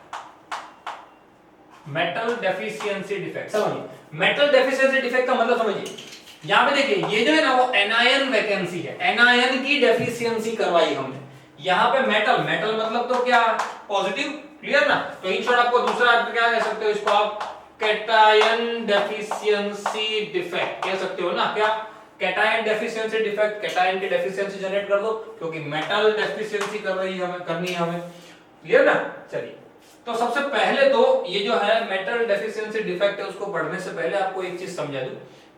Metal deficiency defect. समझिए मेटल डेफिशिएंसी डिफेक्ट का मतलब समझिए, यहां पे देखिए ये जो है ना वो एनायन वैकेंसी है, एनायन की डेफिशिएंसी करवाई हमने। यहां पे मेटल, मेटल मतलब तो क्या, पॉजिटिव, क्लियर ना। तो इन शॉर्ट आपको दूसरा अर्थ क्या कह सकते हो इसको आप, कैटायन डेफिशिएंसी डिफेक्ट कह सकते हो ना। क्या, कैटायन डेफिशिएंसी डिफेक्ट, कैटायन की डेफिशिएंसी जनरेट कर दो क्योंकि मेटल डेफिशिएंसी कर रही है हमें, करनी है हमें, क्लियर ना। चलिए तो सबसे पहले तो ये जो है मेटल डेफिशिएंसी डिफेक्ट है, उसको पढ़ने से पहले आपको एक चीज समझा दूं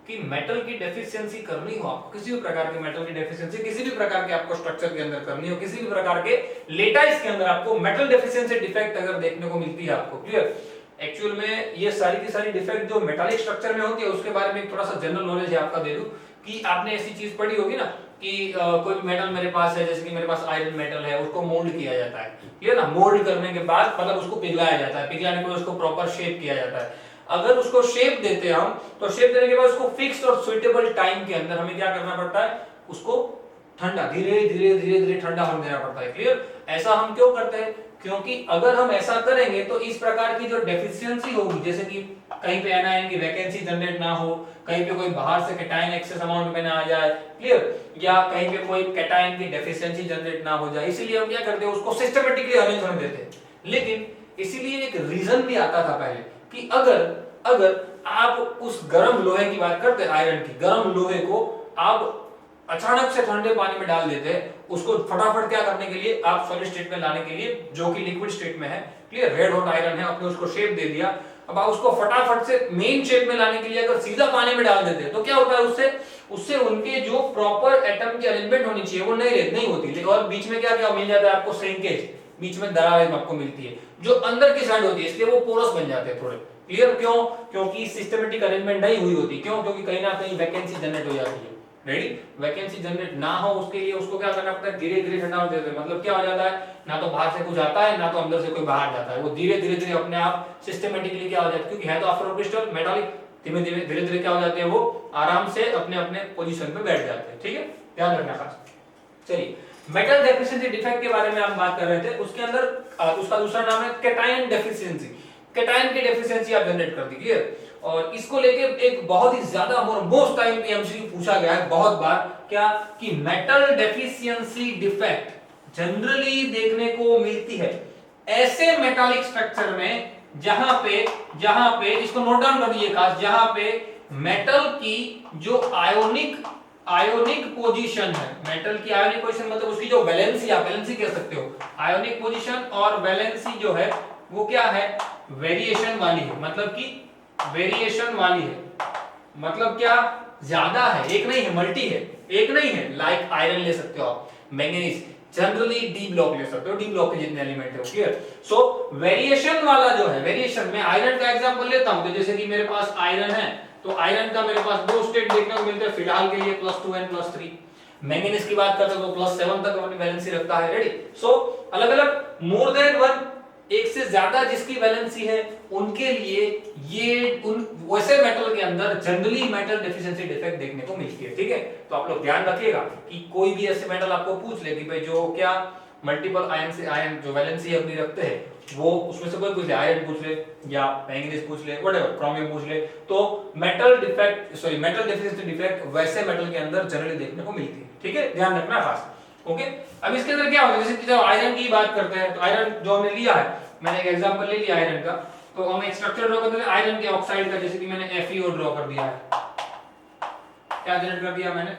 कि मेटल की डेफिशिएंसी करनी हो आपको, किसी भी प्रकार की मेटल की डेफिशिएंसी किसी भी प्रकार के आपको स्ट्रक्चर के अंदर करनी हो, किसी भी प्रकार के लेटाइस के अंदर आपको मेटल डेफिशिएंसी डिफेक्ट अगर देखने को मिलती है आपको, क्लियर। एक्चुअल में ये सारी की सारी डिफेक्ट जो मेटालिक स्ट्रक्चर में होती है उसके बारे में थोड़ा सा जनरल नॉलेज है आपका दे दूं कि आपने ऐसी चीज पढ़ी होगी ना कि कोई भी मेटल मेरे पास है, जैसे कि मेरे पास आयरन मेटल है, उसको मोल्ड किया जाता है, ये ना मोल्ड करने के बाद मतलब उसको पिघलाया जाता है, पिघलाने के बाद उसको प्रॉपर शेप किया जाता है। अगर उसको शेप देते हैं हम, तो शेप देने के बाद उसको फिक्स्ड और सुइटेबल टाइम के अंदर हमें क्या करना पड़ता है, उसको ठंडा धीरे धीरे धीरे धीरे ठंडा होने देना पड़ता है, क्लियर। ऐसा हम क्यों करते हैं, क्योंकि अगर हम ऐसा करेंगे तो इस प्रकार की जो डेफिशिएंसी होगी, जैसे कि कहीं पे एनायन की वैकेंसी जनरेट ना हो, कहीं पे कोई बाहर से कैटायन एक्सेस अमाउंट में ना आ जाए, क्लियर, या कहीं पे कोई कैटायन की डेफिशिएंसी जनरेट ना हो जाए, इसीलिए हम क्या करते हैं उसको सिस्टमैटिकली अरेंज होने देते हैं। लेकिन इसीलिए एक रीजन भी आता था पहले कि अगर अगर आप उस गर्म लोहे की बात करते हैं, आयरन की गर्म लोहे को आप अचानक से ठंडे पानी में डाल देते हैं, उसको फटाफट क्या करने के लिए, आप सॉलिड स्टेट में लाने के लिए, जो कि लिक्विड स्टेट में है, क्लियर, रेड हॉट आयरन है, आपने उसको शेप दे दिया। अब आप उसको फटाफट से मेन शेप में लाने के लिए अगर सीधा पानी में डाल देते हैं तो क्या होता है, उससे उससे उनके जो प्रॉपर एटम की अरेंजमेंट होनी चाहिए वो नहीं होती, और बीच में क्या क्या मिल जाता है आपको, श्रिंकेज, बीच में दरारें आपको मिलती है जो अंदर की साइड होती है, इसलिए वो पोरस बन जाते हैं थोड़े, क्लियर। क्यों, क्योंकि सिस्टमेटिक अरेंजमेंट नहीं हुई होती। क्यों, क्योंकि कहीं ना कहीं वैकेंसी जनरेट हो जाती है। रेडी, वैकेंसी जनरेट ना हो उसके लिए उसको क्या करना पड़ता है, धीरे धीरे ठंडा होने देते हैं। मतलब क्या हो जाता है, ना तो बाहर से कुछ आता है ना तो अंदर से कोई बाहर जाता है, वो धीरे धीरे धीरे अपने आप सिस्टमेटिकली क्या हो जाता है, क्योंकि है तो आफ्टर क्रिस्टल मेटालिक, धीमे धीरे धीरे धीरे क्या हो जाते हैं, वो आराम से अपने अपने पोजीशन पे बैठ जाते हैं, ठीक है, ध्यान रखना खास। चलिए मेटल डेफिशिएंसी डिफेक्ट के बारे में हम बात कर रहे थे, उसके अंदर उसका दूसरा नाम है कैटायन डेफिशिएंसी। कैटायन की डेफिशिएंसी आप जनरेट कर दी, क्लियर। और इसको लेके एक बहुत ही ज्यादा और मोस्ट टाइम पे एमसीक्यू पूछा गया है बहुत बार, क्या कि मेटल डेफिशिएंसी डिफेक्ट जनरली देखने को मिलती है ऐसे मेटालिक स्ट्रक्चर में जहां पे इसको नोट डाउन कर दीजिए खास, जहां पे मेटल की जो आयोनिक पोजीशन है, मेटल की आयोनिक पोजीशन मतलब उसकी जो वैलेंसी, आप वैलेंसी कह सकते हो, आयोनिक पोजीशन और वैलेंसी जो है वो क्या है, वेरिएशन वाली है, मतलब कि वेरिएशन वाली है, मतलब क्या, ज्यादा है, एक नहीं है, मल्टी है, एक नहीं है। लाइक आयरन ले सकते हो आप, मैंगनीज, जनरली डी ब्लॉक ले सकते हो, डी ब्लॉक के जितने एलिमेंट है, क्लियर। सो वेरिएशन वाला जो है, वेरिएशन में आयरन का एग्जांपल लेता हूं, तो जैसे कि मेरे पास आयरन है, तो आयरन का मेरे पास दो स्टेट देखने को मिलते हैं फिलहाल के लिए, +2 एंड +3। मैंगनीज की बात करते हैं तो +7 तक अपनी वैलेंसी रखता है, रेडी। सो अलग अलग मोर देन वन, एक से ज्यादा जिसकी वैलेंसी है उनके लिए ये उन वैसे मेटल के अंदर जनरली मेटल डेफिशिएंसी डिफेक्ट देखने को मिलती है, ठीक है। तो आप लोग ध्यान रखिएगा कि कोई भी ऐसे मेटल आपको पूछ ले कि भाई जो क्या मल्टीपल आयन से आयन जो वैलेंसी अपनी रखते हैं, वो उसमें से कोई पूछ ले, आयरन पूछ ले या मैंगनीज पूछ ले, व्हाटएवर, क्रोमियम पूछ ले, तो मेटल डेफिशिएंसी डिफेक्ट वैसे मेटल के अंदर जनरली देखने को मिलती है, ठीक है, ध्यान रखना खास। ओके, अब इसके अंदर क्या होता है, जैसे कि जब आयरन की बात करते हैं तो आयरन जो हमने लिया है, मैंने एक एग्जांपल ले लिया आयरन का, तो हम एक स्ट्रक्चर ड्रॉ करते हैं आयरन के ऑक्साइड का, जैसे कि मैंने FeO ड्रॉ कर दिया है, क्या जनरेट कर दिया मैंने,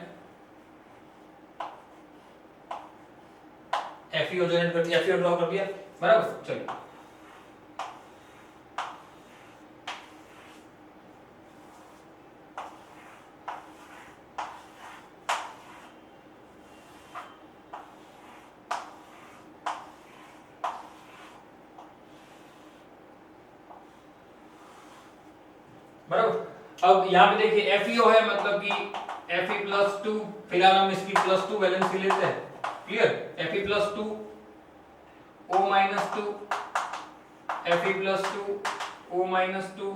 FeO जनरेट कर दिया, FeO ड्रॉ कर दिया, बराबर। चलिए बराबर। अब यहाँ पे देखिए FeO है, मतलब कि Fe+2, फिलहाल हम इसकी +2 वैलेंसी लेते हैं, clear, Fe+2 O-2 Fe+2 O-2,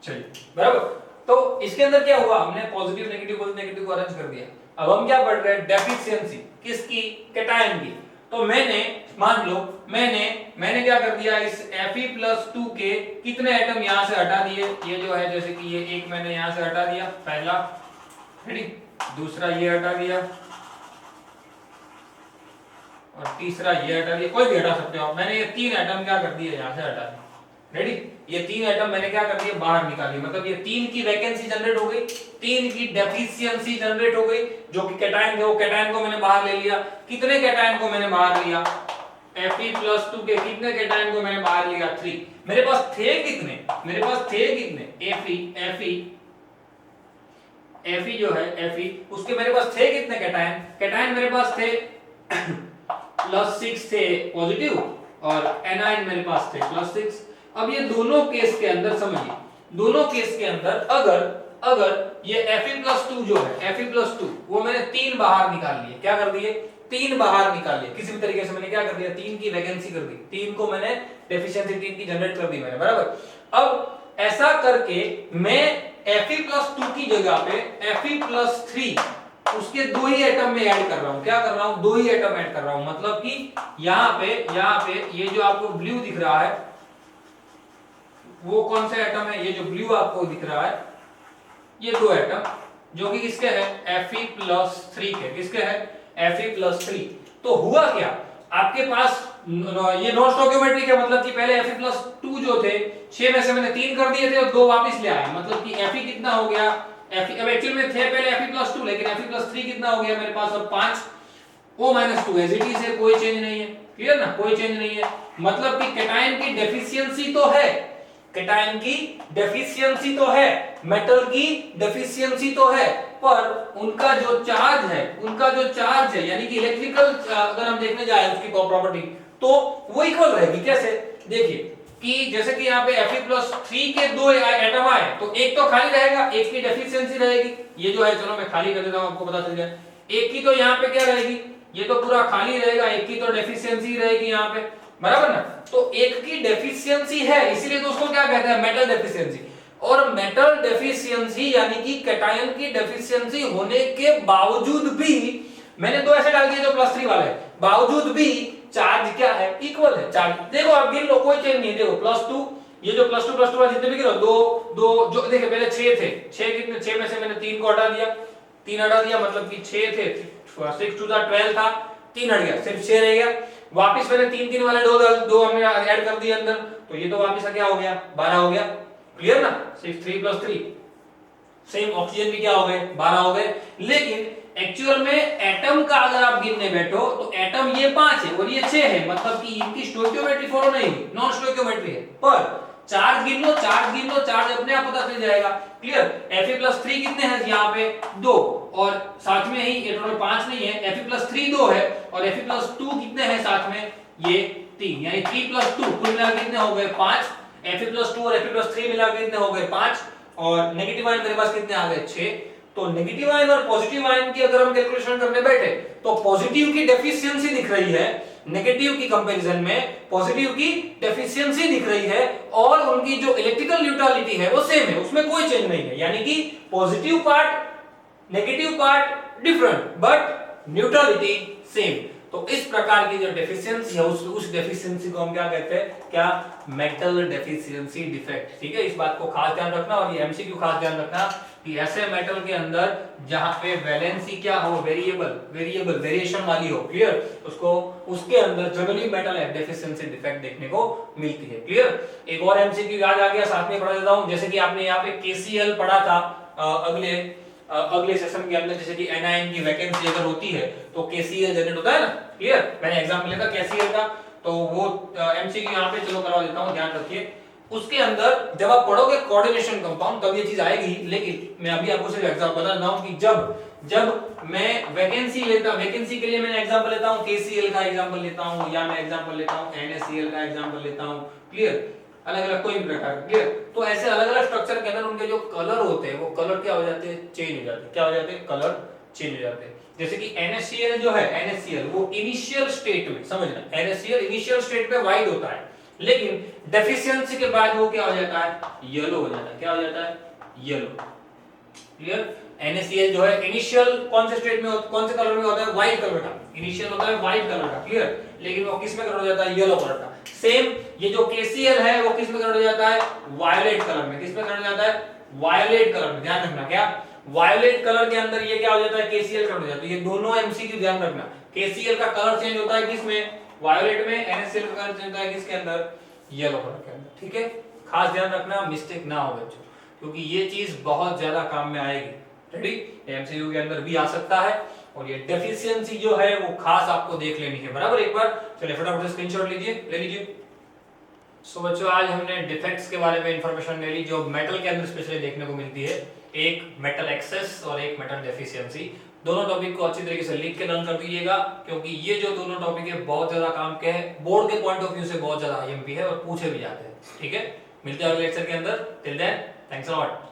चलिए बराबर। तो इसके अंदर क्या हुआ, हमने पॉजिटिव नेगेटिव को अरेंज कर दिया। अब हम क्या पढ़ रहे हैं, डेफिशिएंसी किसकी, कैटायन की। तो मैंने मान लो मैंने क्या कर दिया, इस Fe+2 के कितने एटम यहां से हटा दिए, ये जो है जैसे कि ये एक मैंने यहां से हटा दिया पहला, रेडी, दूसरा ये हटा दिया और तीसरा ये हटा दिया, कोई भी हटा सकते हो। मैंने ये 3 एटम क्या कर दिए, यहां से हटा दिए, रेडी। ये 3 एटम मैंने क्या कर दिए, बाहर निकाल दिए, मतलब ये 3 की वैकेंसी जनरेट हो गई, 3 की डेफिशिएंसी जनरेट हो गई, जो कि कैटायन है, वो कैटायन को मैंने बाहर ले लिया। कितने कैटायन को मैंने बाहर लिया, Fe+2 के कितने कैटायन को मैंने बाहर लिया, 3। मेरे पास थे कितने, Fe जो है Fe, उसके मेरे पास थे कितने कैटायन मेरे पास थे +6 थे पॉजिटिव और एनायन मेरे पास थे +6। अब ये दोनों केस के अंदर समझिए, दोनों केस के अंदर अगर ये Fe+2 जो है Fe+2 वो मैंने 3 बाहर निकाल लिए, क्या कर दिए, 3 बाहर निकाल लिए, किसी भी तरीके से मैंने क्या कर दिया, 3 की वैकेंसी कर दी, 3 को मैंने डेफिशिएंसी 3 की जनरेट कर दी मैंने, बराबर। अब ऐसा करके मैं Fe+2 की जगह पे Fe+3 उसके 2 ही एटम में ऐड कर रहा हूं, क्या कर रहा हूं, 2 ही एटम ऐड कर रहा हूं, मतलब कि यहां पे ये जो आपको ब्लू दिख रहा है वो कौन सा एटम है, ये जो ब्लू आपको दिख रहा है ये 2 एटम जो कि किसके है, Fe+3 के, किसके है, Fe+3। तो हुआ क्या, आपके पास ये नॉन स्टोइकियोमेट्रिक है, मतलब कि पहले Fe+2 जो थे 6 में से मैंने 3 कर दिए थे और 2 वापस ले आए, मतलब कि Fe कितना हो गया, Fe अब एक्चुअल में थे पहले Fe+2 लेकिन Fe+3 कितना हो गया मेरे पास अब 5, O-2 एज इट इज है, कोई चेंज नहीं है, क्लियर ना, कोई चेंज नहीं है। मतलब कि कैटायन की डेफिशिएंसी तो है, कैटायन की डेफिशिएंसी तो है, मेटल की डेफिशिएंसी तो है, पर उनका जो चार्ज है यानी कि इलेक्ट्रिकल अगर हम देखने जाए उसकी प्रॉपर्टी तो वो इक्वल रहेगी। कैसे, देखिए कि जैसे कि यहाँ पे Fe+3 के 2 एटम आए तो एक तो खाली रहेगा, एक की डेफिशिएंसी रहेगी, ये जो है चलो मैं खाली कर देता हूं आपको पता चल जाए, एक की तो यहाँ पे क्या रहेगी, ये तो पूरा खाली रहेगा, एक की तो डेफिशिएंसी रहेगी यहाँ पे, बराबर ना। तो एक की डेफिशिएंसी है, इसीलिए दोस्तों क्या कहते हैं, मेटल डेफिशिएंसी। और मेटल डेफिशिएंसी यानी कि कैटायन की डेफिशिएंसी होने के बावजूद भी मैंने 2 ऐसे डाल दिए जो +3 वाले, बावजूद भी चार्ज क्या है, इक्वल है चार्ज। देखो आप गिन लो, कोई चेंज नहीं, देखो +2 ये जो +2 वाले जितने भी गिनो, 2 जो देखिए पहले 6 थे, 6 कितने, 6 में से मैंने 3 को हटा दिया, 3 हटा दिया, मतलब कि 6 थे, 6 2 12 था, 3 हट गया, सिर्फ 6 रह गया। वापस मैंने 3 वाले 2 हमने ऐड कर दिए अंदर, तो ये तो वापस क्या हो गया, 12 हो गया, क्लियर ना, 6 3 + 3 सेम ऑक्सीजन भी क्या हो गए, 12 हो गए। लेकिन एक्चुअल में एटम का अगर आप गिनने बैठो तो एटम ये 5 है और ये 6 है, मतलब कि इनकी स्टोइकियोमेट्री फॉलो नहीं हुई, नॉन स्टोइकियोमेट्री है। पर चार्ज गिन लो, चार्ज अपने आप पता चल जाएगा, क्लियर। Fe+3 कितने हैं यहाँ पे, 2, और साथ में ही ये टोटल 5 नहीं है, Fe+3 2 है और Fe+2 कितने हैं साथ में, ये 3, यानी 3+2 कुल मिलाकर कितने हो गए, 5। Fe+2 और Fe+3 मिलाकर कितने हो गए, 5, और नेगेटिव आयन मेरे पास कितने आ गए, 6। तो नेगेटिव आयन और पॉजिटिव आयन की अगर हम कैलकुलेशन करने बैठे तो पॉजिटिव की डेफिशिएंसी दिख रही है, नेगेटिव की कंपैरिजन में पॉजिटिव की डेफिशिएंसी दिख रही है, और उनकी जो इलेक्ट्रिकल न्यूट्रलिटी है वो सेम है, उसमें कोई चेंज नहीं है, यानी कि positive part negative part different but neutrality same. तो इस प्रकार की जो डेफिशिएंसी है उस डेफिशिएंसी को हम क्या कहते हैं, क्या, मेटल डेफिशिएंसी डिफेक्ट। ठीक है, इस बात को खास ध्यान रखना, और ये एमसीक्यू खास ध्यान रखना कि ऐसे मेटल के अंदर जहां पे वैलेंसी क्या हो, वेरिएबल वेरिएशन वाली हो, क्लियर, उसको उसके अंदर जनरली मेटल डेफिशिएंसी डिफेक्ट देखने को मिलती है, क्लियर। एक और एमसीक्यू याद आ गया, साथ में पढ़ा देता हूं, जैसे कि आपने यहाँ पे KCl पढ़ा था अगले सेशन के अंदर, जैसे कि एनायन की वैकेंसी अगर होती है तो KCl जनरेट होता है ना, क्लियर। मैंने एग्जांपल लिया था KCl का, तो वो एमसीक्यू यहाँ पे चलो करवा देता हूँ, ध्यान रखिए। उसके अंदर जब आप पढ़ोगे कोऑर्डिनेशन कंपाउंड तब ये चीज आएगी, लेकिन मैं अभी आपको सिर्फ एग्जांपल बता रहा हूँ कि जब मैं वैकेंसी के लिए मैंने एग्जांपल लेता हूँ, KCl का एग्जांपल लेता हूँ, या मैं एग्जांपल लेता हूँ NaCl का एग्जांपल लेता हूँ, क्लियर, अलग अलग कोई भी प्रकार, क्लियर। तो ऐसे अलग अलग स्ट्रक्चर के अंदर उनके जो कलर होते हैं वो कलर क्या हो जाते हैं, चेंज हो जाते हैं, क्या हो जाते हैं, कलर चेंज हो जाते हैं। जैसे कि NaCl जो है, NaCl वो इनिशियल स्टेट में, समझना, NaCl इनिशियल स्टेट में वाइट होता है, लेकिन डेफिशिएंसी के बाद वो क्या हो जाता है, येलो हो जाता है। क्या हो जाता है, येलो। क्लियर। NaCl जो है इनिशियल कौन से स्टेट में कौन से कलर में होता है, व्हाइट कलर का। इनिशियल होता है व्हाइट कलर का। क्लियर। लेकिन वो किस में कन्वर्ट हो जाता है, येलो कलर का। सेम ये जो KCl है वो किस में कन्वर्ट हो जाता है, वायलेट कलर में। किस में कन्वर्ट हो जाता है, वायलेट कलर में। ध्यान रखना, क्या वायलेट कलर के अंदर ये क्या हो जाता है, KCl कन्वर्ट हो जाता है। ये दोनों MCQ ध्यान रखना। KCl का कलर चेंज होता है किसमें, वायलेट में। NaCl का कलर चेंज होता है किसके अंदर, येलो कलर के अंदर। ठीक है, खास ध्यान रखना, मिस्टेक ना हो बच्चों, क्योंकि ये चीज बहुत ज्यादा काम में आएगी। रेडी, MCQ के अंदर भी आ सकता है। और ये डेफिशिएंसी जो है वो खास आपको देख लेनी है, बराबर। एक बार चलिए फटाफट स्क्रीनशॉट लीजिए, ले लीजिए। सो बच्चों आज हमने डिफेक्ट्स के बारे में इंफॉर्मेशन ले ली जो मेटल के अंदर स्पेशली देखने को मिलती है। एक मेटल एक्सेस और एक मेटल डेफिशिएंसी। दोनों टॉपिक को अच्छी तरीके से लिख के लर्न कर दीजिएगा, क्योंकि ये जो दोनों टॉपिक है बहुत ज्यादा काम के हैं, बोर्ड के पॉइंट ऑफ व्यू से बहुत ज्यादा IMP है और पूछे भी जाते हैं। ठीक है, मिलते हैं अगले लेक्चर के अंदर। Till then thanks a lot.